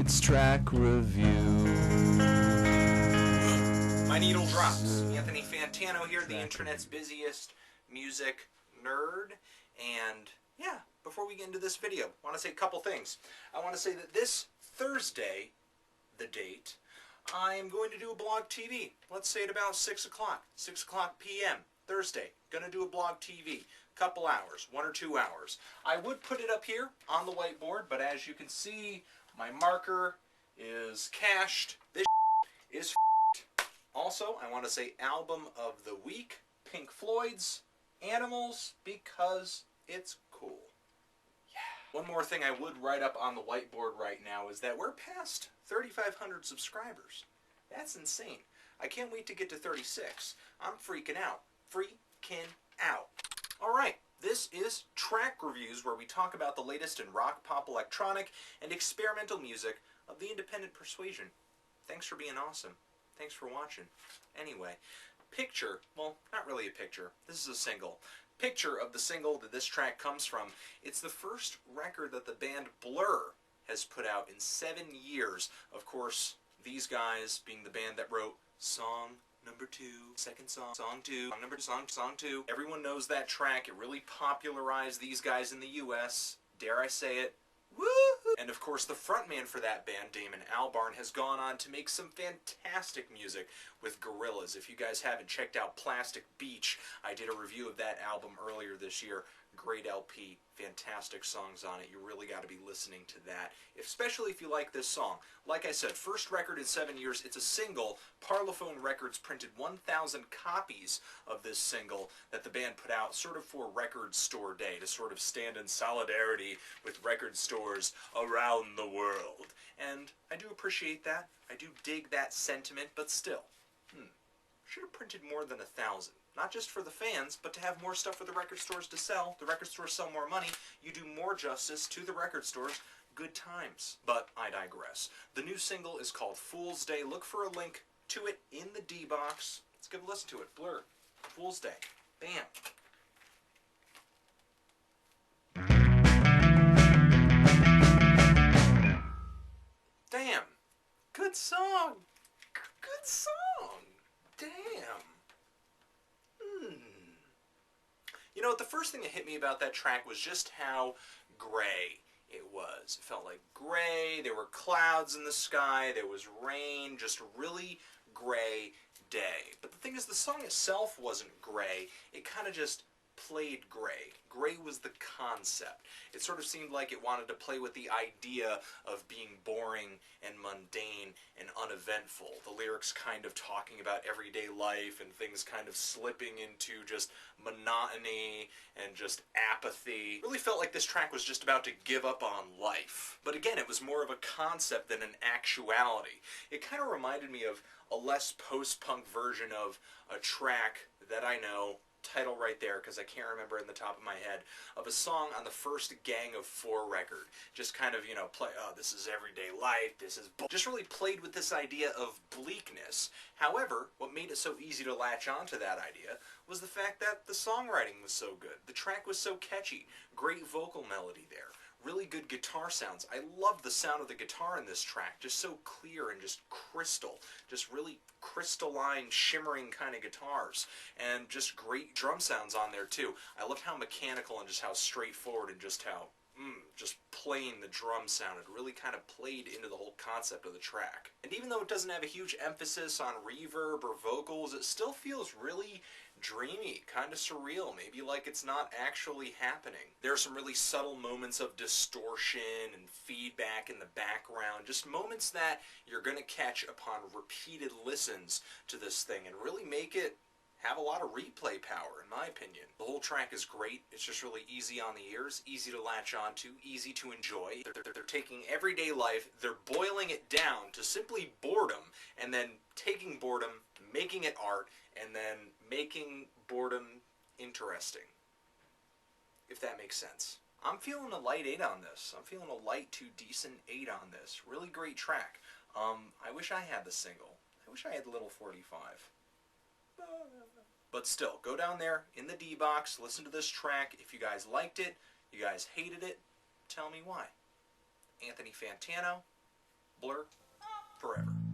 It's track review. My needle drops. Anthony Fantano here, the internet's busiest music nerd. And yeah, before we get into this video, I want to say a couple things. I want to say that this Thursday, the date, I am going to do a blog TV. Let's say at about 6 o'clock, 6 o'clock p.m. Thursday. Going to do a blog TV. Couple hours, 1 or 2 hours. I would put it up here on the whiteboard, but as you can see, my marker is cached. This is Also, I want to say album of the week, Pink Floyd's Animals, because it's cool. Yeah. One more thing I would write up on the whiteboard right now is that we're past 3,500 subscribers. That's insane. I can't wait to get to 36. I'm freaking out. Freaking out. Alright, this is Track Reviews, where we talk about the latest in rock, pop, electronic, and experimental music of the independent persuasion. Thanks for being awesome. Thanks for watching. Anyway, picture, well, not really a picture. This is a single. Picture of the single that this track comes from. It's the first record that the band Blur has put out in 7 years. Of course, these guys being the band that wrote Song Number 2, second song, song 2, song number 2, song 2. Everyone knows that track. It really popularized these guys in the US. Dare I say it? Woo-hoo! And of course the frontman for that band, Damon Albarn, has gone on to make some fantastic music with Gorillaz. If you guys haven't checked out Plastic Beach, I did a review of that album earlier this year. Great LP, fantastic songs on it. You really got to be listening to that, especially if you like this song. Like I said, first record in 7 years. It's a single. Parlophone Records printed 1,000 copies of this single that the band put out sort of for Record Store Day, to sort of stand in solidarity with record stores around the world. And I do appreciate that. I do dig that sentiment, but still, should have printed more than 1,000. Not just for the fans, but to have more stuff for the record stores to sell. The record stores sell more money. You do more justice to the record stores. Good times. But I digress. The new single is called Fool's Day. Look for a link to it in the D box. Let's give a listen to it. Blur. Fool's Day. Bam. Damn. Good song. Good song. Damn. You know, the first thing that hit me about that track was just how gray it was. It felt like gray, there were clouds in the sky, there was rain, just a really gray day. But the thing is, the song itself wasn't gray, it kind of just played gray. Gray was the concept. It sort of seemed like it wanted to play with the idea of being boring and mundane and uneventful. The lyrics kind of talking about everyday life and things kind of slipping into just monotony and just apathy. It really felt like this track was just about to give up on life. But again, it was more of a concept than an actuality. It kind of reminded me of a less post-punk version of a track that I know, title right there because I can't remember in the top of my head, of a song on the first Gang of Four record. Just kind of, you know, play, oh, this is everyday life, this is just really played with this idea of bleakness. However, what made it so easy to latch onto that idea was the fact that the songwriting was so good. The track was so catchy. Great vocal melody there. Really good guitar sounds. I love the sound of the guitar in this track. Just so clear and just crystal. Just really crystalline, shimmering kind of guitars. And just great drum sounds on there too. I loved how mechanical and just how straightforward and just how just plain the drum sounded. Really kind of played into the whole concept of the track. And even though it doesn't have a huge emphasis on reverb or vocals, it still feels really dreamy, kind of surreal, maybe like it's not actually happening. There are some really subtle moments of distortion and feedback in the background, just moments that you're going to catch upon repeated listens to this thing and really make it have a lot of replay power, in my opinion. The whole track is great. It's just really easy on the ears, easy to latch onto, easy to enjoy. They're taking everyday life, they're boiling it down to simply boredom, and then taking boredom, making it art, and then making boredom interesting. If that makes sense. I'm feeling a light 8 on this. I'm feeling a light to decent 8 on this. Really great track. I wish I had the single. I wish I had the little 45. But still, go down there in the D box, listen to this track. If you guys liked it, you guys hated it, tell me why. Anthony Fantano, Blur, forever.